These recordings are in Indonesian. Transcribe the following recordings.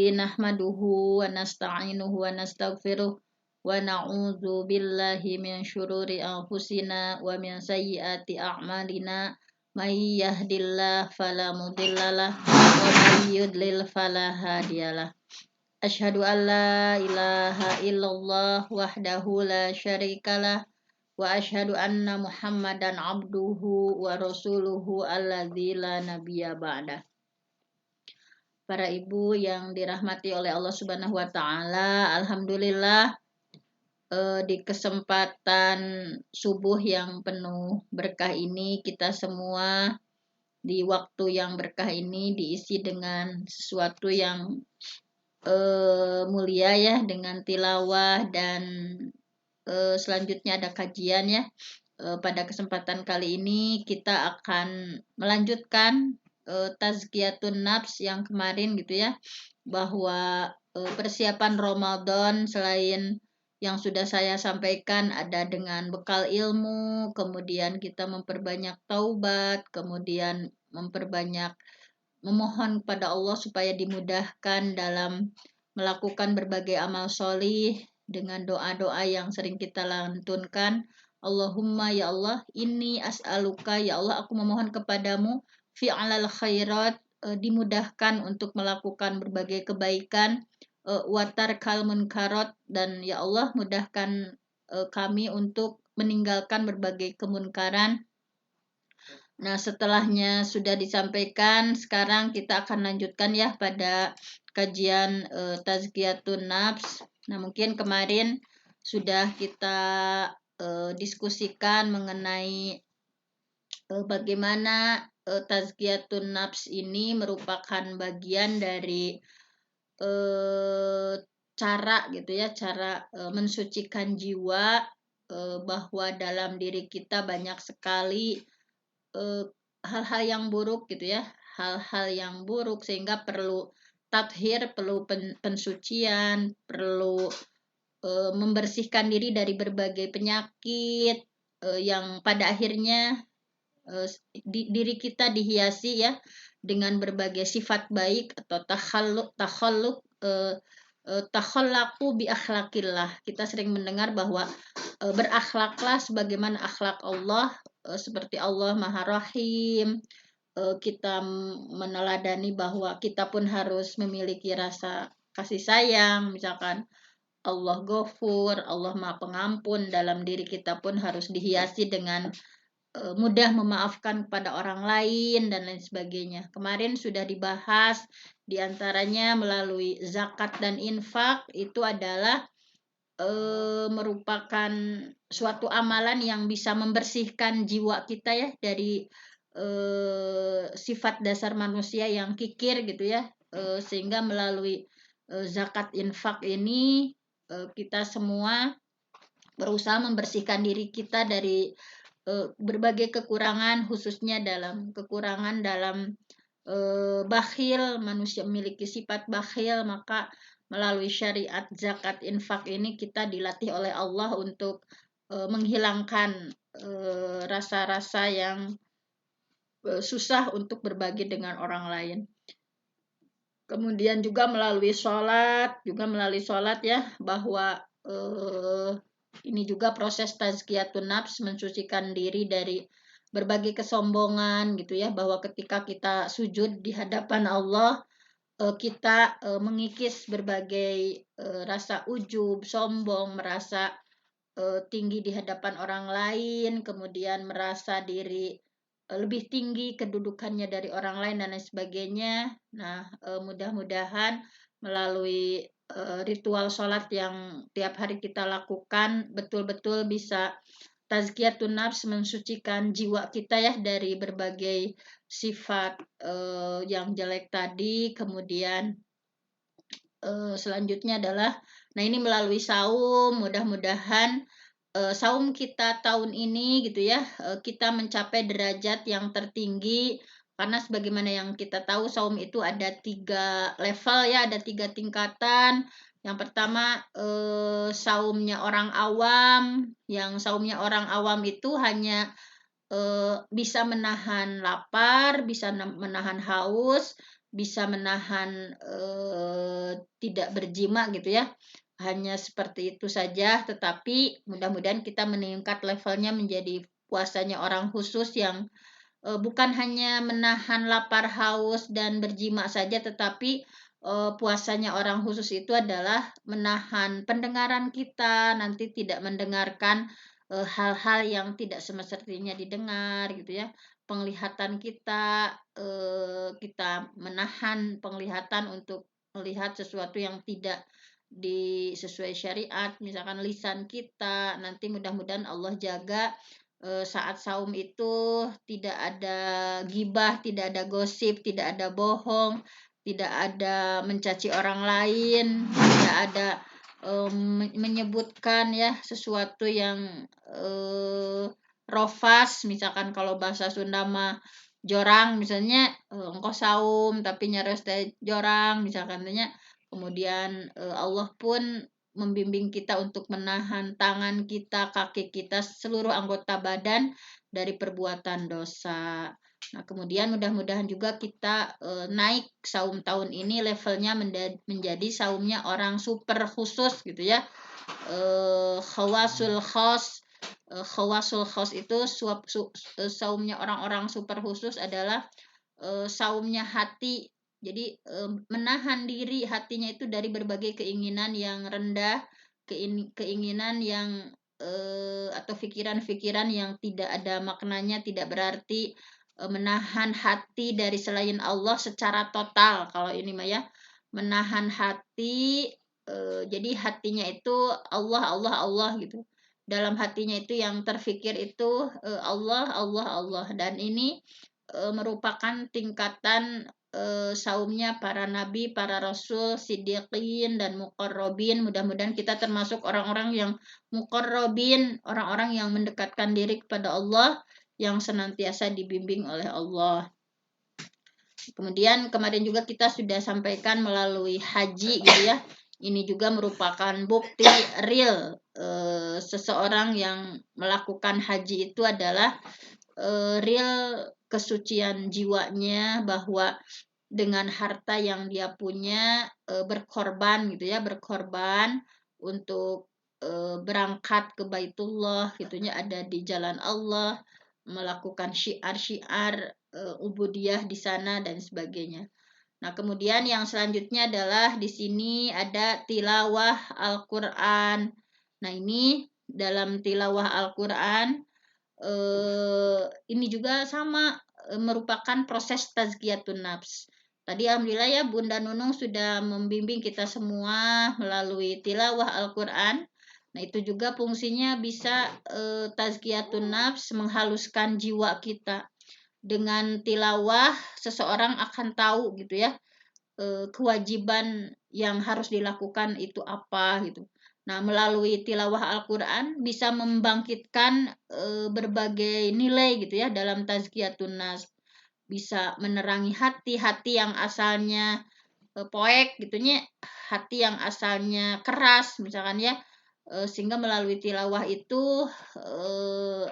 Nahmaduhu wa nasta'inuhu wa nastaghfiruh wa na'udzu billahi min syururi anfusina wa min sayyiati a'malina may yahdillahu fala mudhillalah wa may yudlil fala hadiyalah. Asyhadu an la ilaha illallah wahdahu la syarikalah wa asyhadu anna Muhammadan abduhu wa rasuluhu alladzi la nabiyya ba'dah. Para ibu yang dirahmati oleh Allah Subhanahu wa taala, alhamdulillah di kesempatan subuh yang penuh berkah ini kita semua di waktu yang berkah ini diisi dengan sesuatu yang mulia ya, dengan tilawah dan selanjutnya ada kajian ya. Pada kesempatan kali ini kita akan melanjutkan tazkiyatun nafs yang kemarin gitu ya, bahwa persiapan Ramadan selain yang sudah saya sampaikan ada dengan bekal ilmu, kemudian kita memperbanyak taubat, kemudian memperbanyak memohon kepada Allah supaya dimudahkan dalam melakukan berbagai amal solih dengan doa-doa yang sering kita lantunkan. Allahumma ya Allah, inni as'aluka ya Allah, aku memohon kepadamu fi'alal khairat, dimudahkan untuk melakukan berbagai kebaikan, watar kal munkarat, dan ya Allah mudahkan kami untuk meninggalkan berbagai kemunkaran. Nah, setelahnya sudah disampaikan, sekarang kita akan lanjutkan ya pada kajian tazkiyatun nafs. Nah, mungkin kemarin sudah kita diskusikan mengenai bagaimana tazkiyatun nafs ini merupakan bagian dari cara gitu ya, cara mensucikan jiwa, bahwa dalam diri kita banyak sekali hal-hal yang buruk gitu ya, hal-hal yang buruk sehingga perlu tathir, perlu pensucian, perlu membersihkan diri dari berbagai penyakit yang pada akhirnya diri kita dihiasi ya dengan berbagai sifat baik atau takhallaqu bi akhlaqillah. Kita sering mendengar bahwa berakhlaklah sebagaimana akhlak Allah, seperti Allah Maha Rahim. Kita meneladani bahwa kita pun harus memiliki rasa kasih sayang, misalkan Allah Ghafur, Allah Maha Pengampun, dalam diri kita pun harus dihiasi dengan mudah memaafkan kepada orang lain dan lain sebagainya. Kemarin sudah dibahas diantaranya melalui zakat dan infak, itu adalah merupakan suatu amalan yang bisa membersihkan jiwa kita ya dari sifat dasar manusia yang kikir gitu ya, sehingga melalui zakat infak ini kita semua berusaha membersihkan diri kita dari berbagai kekurangan, khususnya dalam kekurangan dalam bakhil. Manusia memiliki sifat bakhil, maka melalui syariat zakat infak ini kita dilatih oleh Allah untuk menghilangkan rasa-rasa yang susah untuk berbagi dengan orang lain. Kemudian juga melalui sholat ya, bahwa ini juga proses tazkiyatun nafs, mensucikan diri dari berbagai kesombongan gitu ya, bahwa ketika kita sujud di hadapan Allah, kita mengikis berbagai rasa ujub, sombong, merasa tinggi di hadapan orang lain, kemudian merasa diri lebih tinggi kedudukannya dari orang lain dan lain sebagainya. Nah, mudah-mudahan melalui ritual sholat yang tiap hari kita lakukan betul-betul bisa tazkiyatun nafs, mensucikan jiwa kita ya dari berbagai sifat yang jelek tadi. Kemudian selanjutnya adalah, nah ini melalui saum, mudah-mudahan saum kita tahun ini gitu ya, kita mencapai derajat yang tertinggi, karena sebagaimana yang kita tahu saum itu ada 3 level ya, ada 3 tingkatan. Yang pertama saumnya orang awam, yang saumnya orang awam itu hanya bisa menahan lapar, bisa menahan haus, bisa menahan tidak berjima gitu ya. Hanya seperti itu saja, tetapi mudah-mudahan kita meningkat levelnya menjadi puasanya orang khusus yang bukan hanya menahan lapar, haus, dan berjima saja, tetapi puasanya orang khusus itu adalah menahan pendengaran kita, nanti tidak mendengarkan hal-hal yang tidak semestinya didengar gitu ya. Penglihatan kita, kita menahan penglihatan untuk melihat sesuatu yang tidak sesuai syariat, misalkan lisan kita, nanti mudah-mudahan Allah jaga saat saum itu tidak ada gibah, tidak ada gosip, tidak ada bohong, tidak ada mencaci orang lain, tidak ada menyebutkan ya sesuatu yang rofas, misalkan kalau bahasa Sunda mah jorang, misalnya engkau saum tapi nyaros teh jorang, misalkan tanya. Kemudian Allah pun membimbing kita untuk menahan tangan kita, kaki kita, seluruh anggota badan dari perbuatan dosa. Nah, kemudian mudah-mudahan juga kita naik saum tahun ini levelnya menjadi saumnya orang super khusus gitu ya. Khawasul khos. Khawasul khos itu saumnya orang-orang super khusus adalah saumnya hati. Jadi menahan diri hatinya itu dari berbagai keinginan yang rendah, keinginan yang atau pikiran-pikiran yang tidak ada maknanya, tidak berarti, menahan hati dari selain Allah secara total kalau ini mah ya. Menahan hati, jadi hatinya itu Allah Allah Allah gitu. Dalam hatinya itu yang terfikir itu Allah Allah Allah, dan ini merupakan tingkatan saumnya para nabi, para rasul, siddiqin, dan muqarrabin. Mudah-mudahan kita termasuk orang-orang yang muqarrabin, orang-orang yang mendekatkan diri kepada Allah, yang senantiasa dibimbing oleh Allah. Kemudian kemarin juga kita sudah sampaikan melalui haji gitu ya. Ini juga merupakan bukti real seseorang yang melakukan haji itu adalah real kesucian jiwanya, bahwa dengan harta yang dia punya berkorban gitu ya, berkorban untuk berangkat ke Baitullah gitunya, ada di jalan Allah, melakukan syiar-syiar ubudiyah di sana dan sebagainya. Nah, kemudian yang selanjutnya adalah di sini ada tilawah Al-Qur'an. Nah, ini dalam tilawah Al-Qur'an ini juga sama merupakan proses tazkiyatun nafs. Tadi alhamdulillah ya Bunda Nunung sudah membimbing kita semua melalui tilawah Al-Qur'an. Nah, itu juga fungsinya bisa tazkiyatun nafs, menghaluskan jiwa kita. Dengan tilawah seseorang akan tahu gitu ya kewajiban yang harus dilakukan itu apa gitu. Nah, melalui tilawah Al-Qur'an bisa membangkitkan berbagai nilai gitu ya dalam tazkiyatun nafs. Bisa menerangi hati yang asalnya poek gitunya, hati yang asalnya keras misalkan ya, sehingga melalui tilawah itu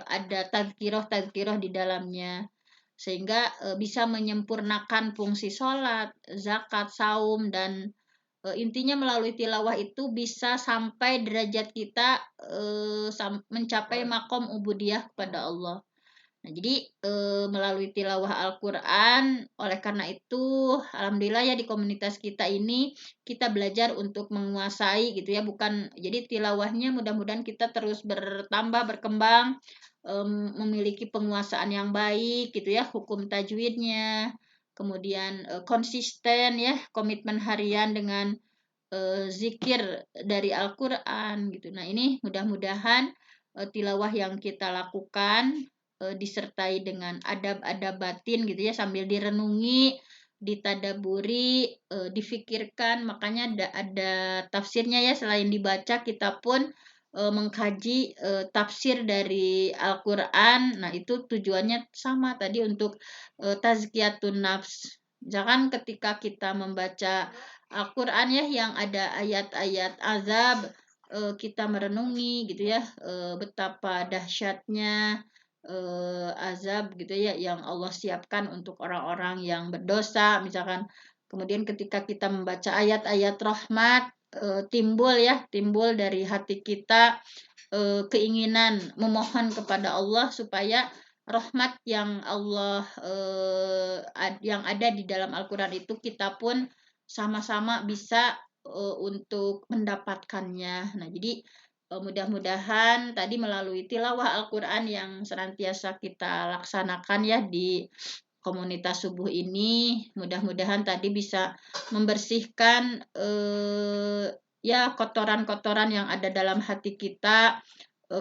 ada tazkirah di dalamnya, sehingga bisa menyempurnakan fungsi sholat, zakat, saum, dan intinya melalui tilawah itu bisa sampai derajat kita mencapai makom ubudiyah kepada Allah. Nah, jadi melalui tilawah Al-Qur'an, oleh karena itu alhamdulillah ya di komunitas kita ini kita belajar untuk menguasai gitu ya, bukan jadi tilawahnya mudah-mudahan kita terus bertambah, berkembang, memiliki penguasaan yang baik gitu ya, hukum tajwidnya, kemudian konsisten ya, komitmen harian dengan zikir dari Al-Qur'an gitu. Nah, ini mudah-mudahan tilawah yang kita lakukan disertai dengan adab-adab batin gitu ya, sambil direnungi, ditadaburi, difikirkan. Makanya ada tafsirnya ya, selain dibaca kita pun mengkaji tafsir dari Al-Qur'an. Nah, itu tujuannya sama tadi untuk tazkiyatun nafs. Misalkan ketika kita membaca Al-Qur'an ya yang ada ayat-ayat azab, kita merenungi gitu ya betapa dahsyatnya azab gitu ya yang Allah siapkan untuk orang-orang yang berdosa misalkan. Kemudian ketika kita membaca ayat-ayat rahmat, timbul dari hati kita keinginan memohon kepada Allah supaya rahmat yang Allah yang ada di dalam Al-Qur'an itu kita pun sama-sama bisa untuk mendapatkannya. Nah, jadi mudah-mudahan tadi melalui tilawah Al-Qur'an yang senantiasa kita laksanakan ya di komunitas subuh ini, mudah-mudahan tadi bisa membersihkan ya kotoran-kotoran yang ada dalam hati kita,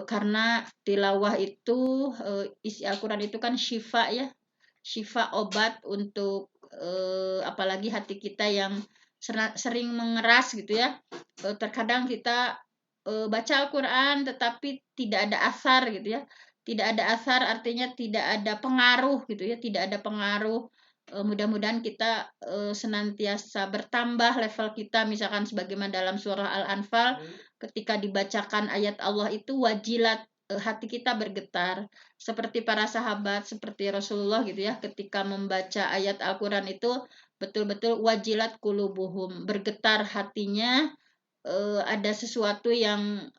karena tilawah itu isi Al-Qur'an itu kan syifa ya, syifa obat untuk apalagi hati kita yang sering mengeras gitu ya. Terkadang kita baca Al-Qur'an tetapi tidak ada asar gitu ya. Tidak ada asar artinya tidak ada pengaruh gitu ya, tidak ada pengaruh. Mudah-mudahan kita senantiasa bertambah level kita misalkan sebagaimana dalam surah Al-Anfal ketika dibacakan ayat Allah itu wajilat hati kita bergetar seperti para sahabat seperti Rasulullah gitu ya ketika membaca ayat Al-Qur'an itu betul-betul wajilat qulubuhum bergetar hatinya, ada sesuatu yang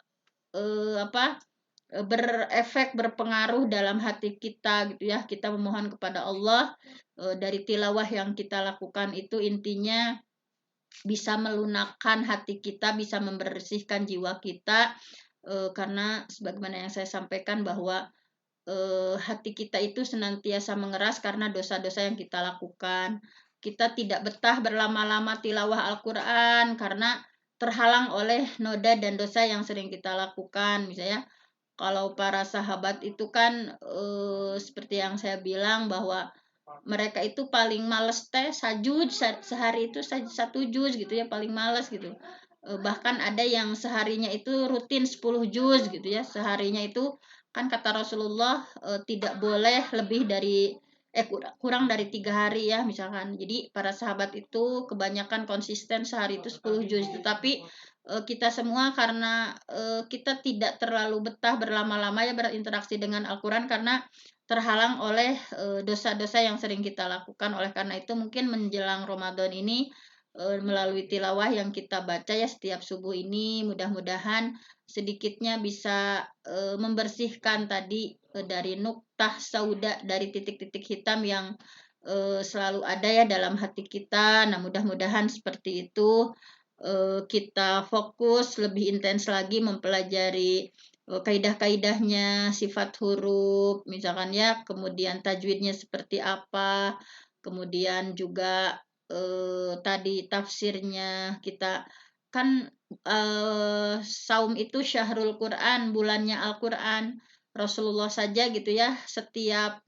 apa berefek berpengaruh dalam hati kita gitu ya kita memohon kepada Allah dari tilawah yang kita lakukan itu intinya bisa melunakkan hati kita bisa membersihkan jiwa kita karena sebagaimana yang saya sampaikan bahwa hati kita itu senantiasa mengeras karena dosa-dosa yang kita lakukan. Kita tidak betah berlama-lama tilawah Al-Qur'an karena terhalang oleh noda dan dosa yang sering kita lakukan. Misalnya kalau para sahabat itu kan seperti yang saya bilang bahwa mereka itu paling males teh sajud sehari itu satu juz gitu ya paling males gitu. Bahkan ada yang seharinya itu rutin 10 juz gitu ya. Seharinya itu kan kata Rasulullah tidak boleh lebih dari kurang dari 3 hari ya misalkan. Jadi para sahabat itu kebanyakan konsisten sehari itu 10 juz. Tetapi kita semua karena kita tidak terlalu betah berlama-lama ya berinteraksi dengan Al-Qur'an karena terhalang oleh dosa-dosa yang sering kita lakukan. Oleh karena itu mungkin menjelang Ramadan ini melalui tilawah yang kita baca ya setiap subuh ini mudah-mudahan sedikitnya bisa membersihkan tadi dari nuktah sauda dari titik-titik hitam yang selalu ada ya dalam hati kita. Nah, mudah-mudahan seperti itu kita fokus lebih intens lagi mempelajari kaidah-kaidahnya, sifat huruf, misalkan ya, kemudian tajwidnya seperti apa, kemudian juga tadi tafsirnya kita kan saum itu syahrul Quran, bulannya Al-Quran. Rasulullah saja gitu ya, setiap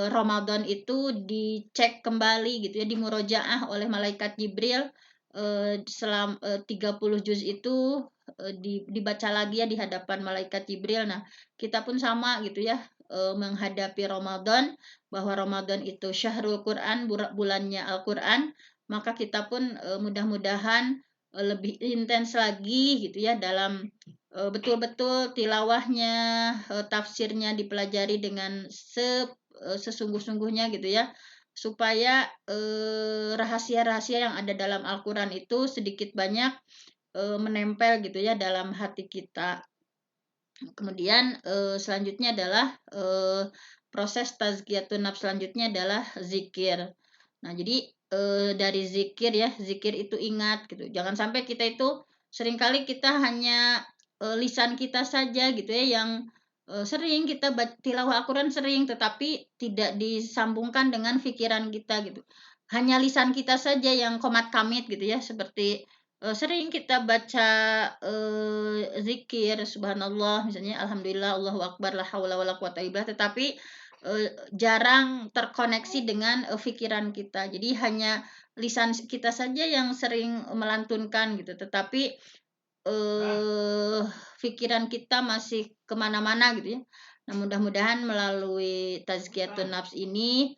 Ramadan itu dicek kembali gitu ya, dimurojaah oleh malaikat Jibril selama 30 juz itu dibaca lagi ya di hadapan malaikat Jibril. Nah, kita pun sama gitu ya menghadapi Ramadan bahwa Ramadan itu syahrul Quran, bulannya Al-Quran, maka kita pun mudah-mudahan lebih intens lagi gitu ya dalam betul-betul tilawahnya, tafsirnya dipelajari dengan sesungguh-sungguhnya gitu ya supaya rahasia-rahasia yang ada dalam Al-Qur'an itu sedikit banyak menempel gitu ya dalam hati kita. Kemudian selanjutnya adalah proses tazkiyatun nafs selanjutnya adalah zikir. Nah, jadi dari zikir ya, zikir itu ingat gitu. Jangan sampai kita itu seringkali kita hanya lisan kita saja gitu ya yang sering kita tilawah Al-Qur'an sering tetapi tidak disambungkan dengan pikiran kita gitu. Hanya lisan kita saja yang komat kamit gitu ya seperti sering kita baca zikir subhanallah misalnya alhamdulillah Allahu akbar la haula wala quwata illa billah tetapi jarang terkoneksi dengan pikiran kita. Jadi hanya lisan kita saja yang sering melantunkan gitu, tetapi pikiran kita masih kemana-mana gitu ya. Nah, mudah-mudahan melalui tazkiyatun nafs ini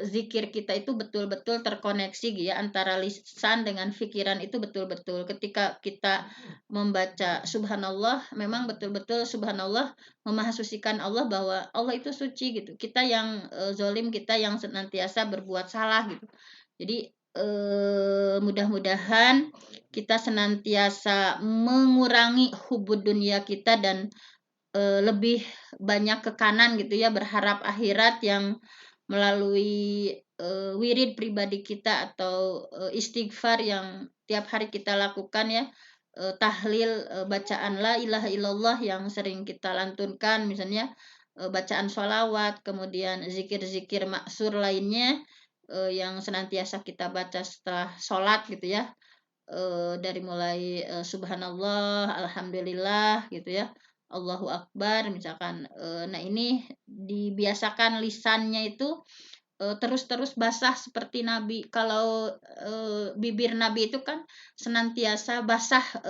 zikir kita itu betul-betul terkoneksi gitu ya, antara lisan dengan pikiran itu betul-betul. Ketika kita membaca subhanallah, memang betul-betul subhanallah memahasusikan Allah bahwa Allah itu suci gitu. Kita yang zolim, kita yang senantiasa berbuat salah gitu. Jadi mudah-mudahan kita senantiasa mengurangi hubud dunia kita dan lebih banyak ke kanan gitu ya, berharap akhirat yang melalui wirid pribadi kita atau istighfar yang tiap hari kita lakukan ya, tahlil, bacaan la ilaha illallah yang sering kita lantunkan, misalnya bacaan sholawat, kemudian zikir-zikir maksur lainnya yang senantiasa kita baca setelah sholat gitu ya, dari mulai subhanallah, alhamdulillah gitu ya, Allahu Akbar misalkan. Nah ini dibiasakan lisannya itu terus-terus basah seperti Nabi. Kalau bibir Nabi itu kan senantiasa basah,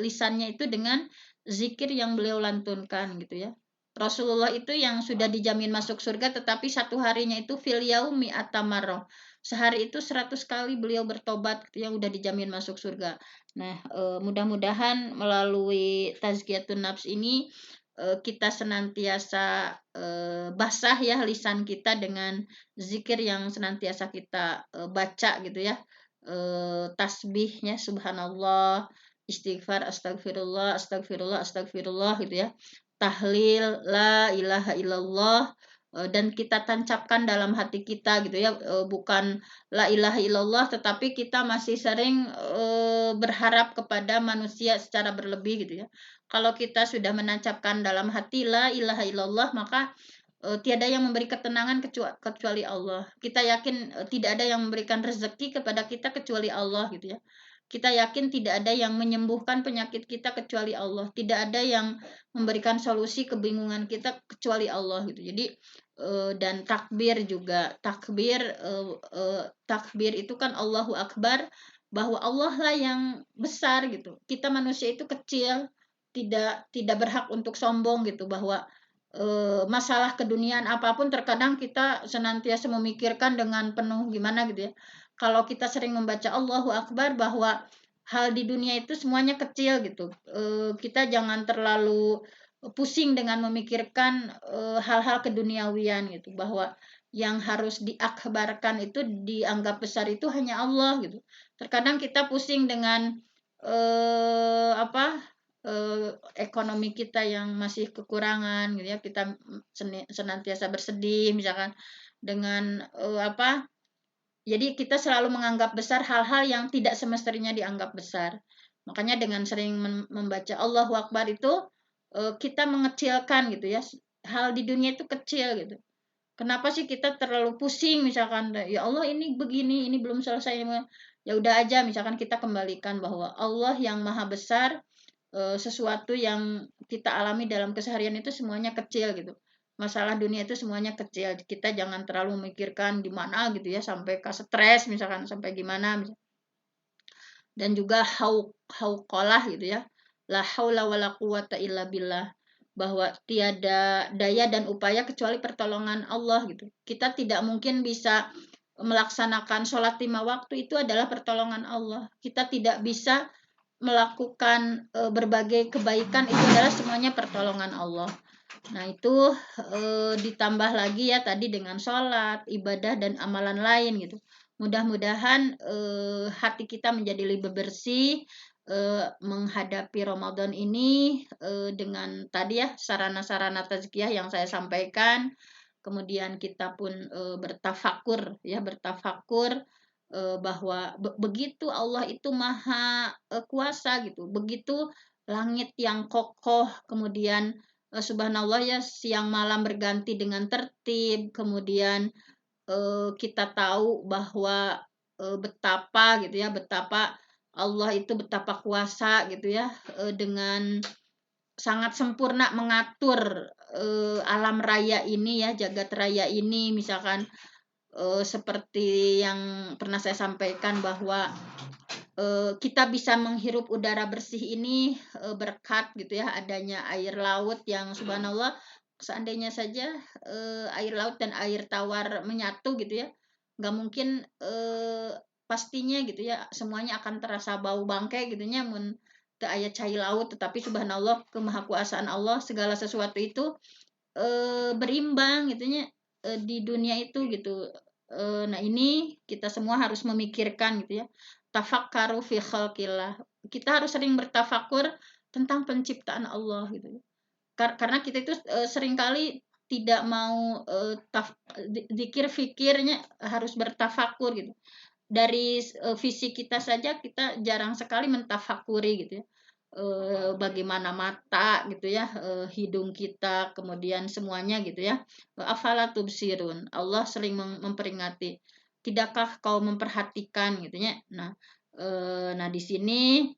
lisannya itu dengan zikir yang beliau lantunkan gitu ya. Rasulullah itu yang sudah dijamin masuk surga, tetapi satu harinya itu fil yaumi atamarroh. Sehari itu 100 kali beliau bertobat gitu, yang udah dijamin masuk surga. Nah, mudah-mudahan melalui tazkiyatun nafs ini kita senantiasa basah ya lisan kita dengan zikir yang senantiasa kita baca gitu ya. Tasbihnya subhanallah, istighfar astagfirullah, astagfirullah, astagfirullah gitu ya. Tahlil la ilaha illallah, dan kita tancapkan dalam hati kita gitu ya, bukan la ilaha illallah tetapi kita masih sering berharap kepada manusia secara berlebih gitu ya. Kalau kita sudah menancapkan dalam hati la ilaha illallah, maka tiada yang memberi ketenangan kecuali Allah. Kita yakin tidak ada yang memberikan rezeki kepada kita kecuali Allah gitu ya. Kita yakin tidak ada yang menyembuhkan penyakit kita kecuali Allah. Tidak ada yang memberikan solusi kebingungan kita kecuali Allah gitu. Jadi dan takbir juga. Takbir itu kan Allahu Akbar, bahwa Allah lah yang besar gitu. Kita manusia itu kecil, tidak berhak untuk sombong gitu, bahwa masalah keduniaan apapun terkadang kita senantiasa memikirkan dengan penuh gimana gitu ya. Kalau kita sering membaca Allahu Akbar, bahwa hal di dunia itu semuanya kecil gitu. Kita jangan terlalu pusing dengan memikirkan hal-hal keduniawian gitu, bahwa yang harus diakbarkan itu, dianggap besar itu hanya Allah gitu. Terkadang kita pusing dengan apa, ekonomi kita yang masih kekurangan gitu ya, kita senantiasa bersedih misalkan dengan apa, jadi kita selalu menganggap besar hal-hal yang tidak semestinya dianggap besar. Makanya dengan sering membaca Allahu Akbar itu kita mengecilkan gitu ya, hal di dunia itu kecil gitu. Kenapa sih kita terlalu pusing misalkan, ya Allah ini begini, ini belum selesai, ya udah aja misalkan kita kembalikan bahwa Allah yang maha besar, sesuatu yang kita alami dalam keseharian itu semuanya kecil gitu. Masalah dunia itu semuanya kecil. Kita jangan terlalu memikirkan di mana gitu ya, sampai ke stres misalkan, sampai gimana. Dan juga hauqalah gitu ya. La haula wala quwata illa billah, bahwa tiada daya dan upaya kecuali pertolongan Allah gitu. Kita tidak mungkin bisa melaksanakan sholat 5 waktu, itu adalah pertolongan Allah. Kita tidak bisa melakukan berbagai kebaikan, itu adalah semuanya pertolongan Allah. Nah itu ditambah lagi ya tadi dengan sholat, ibadah dan amalan lain gitu. Mudah-mudahan hati kita menjadi lebih bersih menghadapi Ramadan ini dengan tadi ya sarana-sarana tazkiyah yang saya sampaikan. Kemudian kita pun bertafakur ya, bertafakur bahwa begitu Allah itu maha kuasa gitu, begitu langit yang kokoh, kemudian subhanallah ya, siang malam berganti dengan tertib, kemudian kita tahu bahwa betapa gitu ya, betapa Allah itu betapa kuasa gitu ya, dengan sangat sempurna mengatur alam raya ini ya, jagat raya ini. Misalkan seperti yang pernah saya sampaikan bahwa kita bisa menghirup udara bersih ini berkat gitu ya adanya air laut yang subhanallah seandainya saja air laut dan air tawar menyatu gitu ya, nggak mungkin pastinya gitu ya semuanya akan terasa bau bangkai gitu nya mun teu aya cai laut, tetapi subhanallah kemahakuasaan Allah segala sesuatu itu berimbang gitu nya di dunia itu gitu. Nah ini kita semua harus memikirkan gitu ya. Tafakkaru fi khalqillah. Kita harus sering bertafakur tentang penciptaan Allah gitu ya. Karena kita itu seringkali tidak mau zikir fikirnya harus bertafakur gitu. Dari fisik kita saja kita jarang sekali mentafakuri gitu ya. Bagaimana mata gitu ya, hidung kita, kemudian semuanya gitu ya. Afala tubsirun. Allah sering memperingati. Tidakkah kau memperhatikan gitu ya. Nah di sini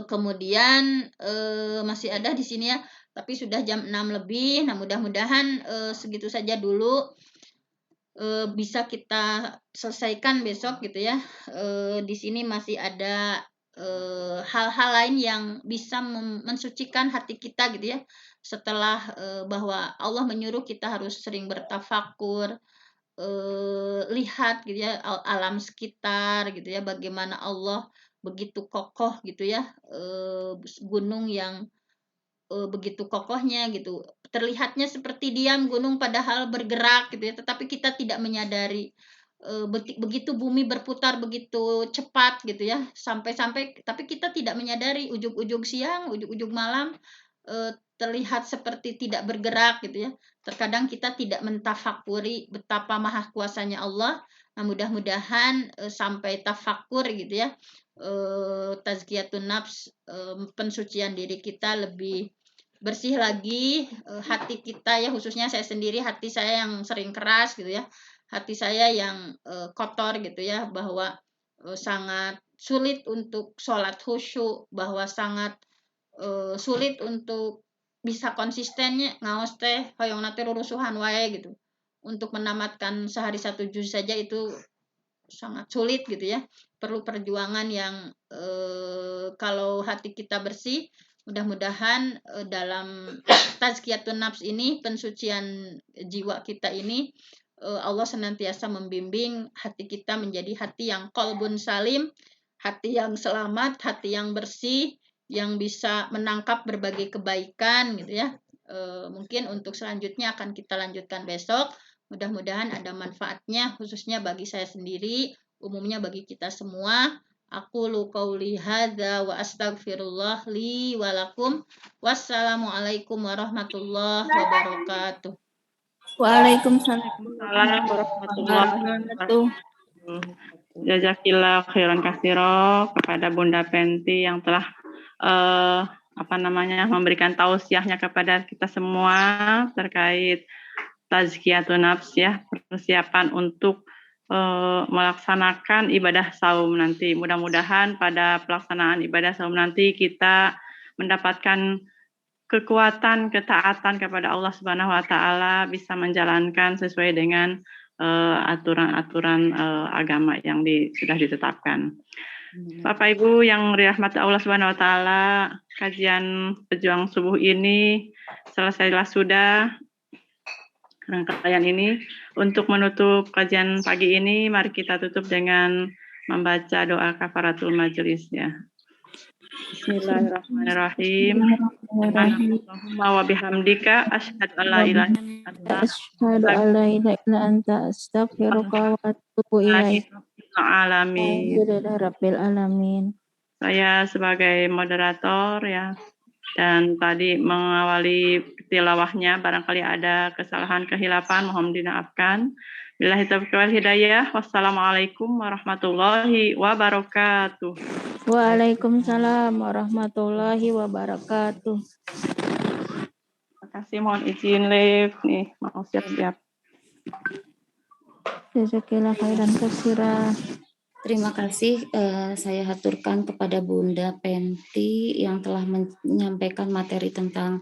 kemudian masih ada di sini ya, tapi sudah jam 6 lebih. Nah, mudah-mudahan segitu saja dulu bisa kita selesaikan besok gitu ya. Di sini masih ada hal-hal lain yang bisa mensucikan hati kita gitu ya. Setelah bahwa Allah menyuruh kita harus sering bertafakur, lihat gitu ya alam sekitar gitu ya, bagaimana Allah begitu kokoh gitu ya, gunung yang begitu kokohnya gitu. Terlihatnya seperti diam gunung padahal bergerak gitu ya, tetapi kita tidak menyadari begitu bumi berputar begitu cepat gitu ya, sampai-sampai tapi kita tidak menyadari ujung-ujung siang, ujung-ujung malam terlihat seperti tidak bergerak gitu ya. Terkadang kita tidak mentafakuri betapa maha kuasanya Allah. Nah, mudah-mudahan sampai tafakur gitu ya. Tazkiyatun nafs, pensucian diri kita lebih bersih lagi hati kita ya, khususnya saya sendiri, hati saya yang sering keras gitu ya, hati saya yang kotor gitu ya, bahwa sangat sulit untuk sholat khusyuk, bahwa sangat sulit untuk bisa konsistennya ngaos teh hoyong nate rurusuhan wae gitu, untuk menamatkan sehari satu juz saja itu sangat sulit gitu ya, perlu perjuangan yang kalau hati kita bersih, mudah-mudahan dalam tazkiyatun nafs ini, pensucian jiwa kita ini, Allah senantiasa membimbing hati kita menjadi hati yang qalbun salim, hati yang selamat, hati yang bersih, yang bisa menangkap berbagai kebaikan gitu ya. Mungkin untuk selanjutnya akan kita lanjutkan besok. Mudah-mudahan ada manfaatnya, khususnya bagi saya sendiri, umumnya bagi kita semua. Aku qauli hadza wa astaghfirullah li wa lakum. Wassalamualaikum warahmatullahi wabarakatuh. Waalaikumsalam Waalaikumsalam warahmatullahi wabarakatuh. wabarakatuh. Jazakillah khairan katsira kepada Bunda Penti yang telah memberikan tausiahnya kepada kita semua terkait tazkiyatun nafs ya, persiapan untuk melaksanakan ibadah saum nanti. Mudah-mudahan pada pelaksanaan ibadah saum nanti kita mendapatkan kekuatan, ketaatan kepada Allah Subhanahu wa taala, bisa menjalankan sesuai dengan aturan-aturan agama yang sudah ditetapkan. Bapak Ibu yang dirahmati Allah Subhanahu wa taala, kajian pejuang subuh ini selesailah sudah rangkaian ini. Untuk menutup kajian pagi ini, mari kita tutup dengan membaca doa kafaratul majelis ya. Bismillahirrahmanirrahim. Allahumma wa bihamdika asyhadu an la ilaha illa anta Astaghfiruka wa atubu ilaik. Rabbil alamin. Saya sebagai moderator ya, dan tadi mengawali tilawahnya, barangkali ada kesalahan kehilafan mohon dimaafkan. Billahi taufiq wal hidayah. Wassalamualaikum warahmatullahi wabarakatuh. Waalaikumsalam warahmatullahi wabarakatuh. Terima kasih, mohon izin live nih, mau siap-siap. Jazakillah khairan katsira. Terima kasih saya haturkan kepada Bunda Penti yang telah menyampaikan materi tentang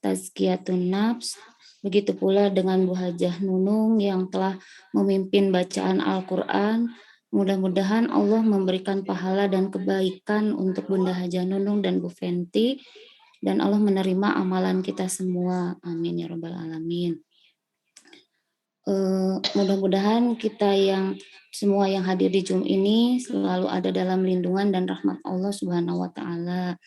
tazkiyatun nafs. Begitu pula dengan Bu Hajah Nunung yang telah memimpin bacaan Al-Quran. Mudah-mudahan Allah memberikan pahala dan kebaikan untuk Bunda Hajah Nunung dan Bu Fenti. dan Allah menerima amalan kita semua. Amin ya rabbal alamin. Mudah-mudahan kita yang semua yang hadir di Zoom ini selalu ada dalam lindungan dan rahmat Allah Subhanahu wa taala.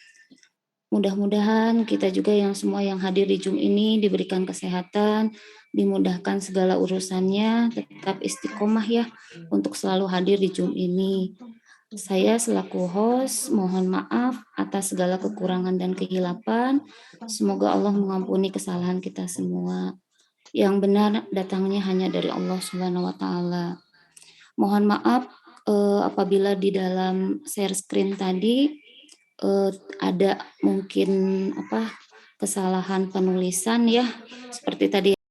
Mudah-mudahan kita juga yang semua yang hadir di Zoom ini diberikan kesehatan, dimudahkan segala urusannya, tetap istiqomah ya untuk selalu hadir di Zoom ini. Saya selaku host mohon maaf atas segala kekurangan dan kehilapan. Semoga Allah mengampuni kesalahan kita semua. Yang benar datangnya hanya dari Allah Subhanahu wa taala. Mohon maaf apabila di dalam share screen tadi ada mungkin kesalahan penulisan ya, seperti tadi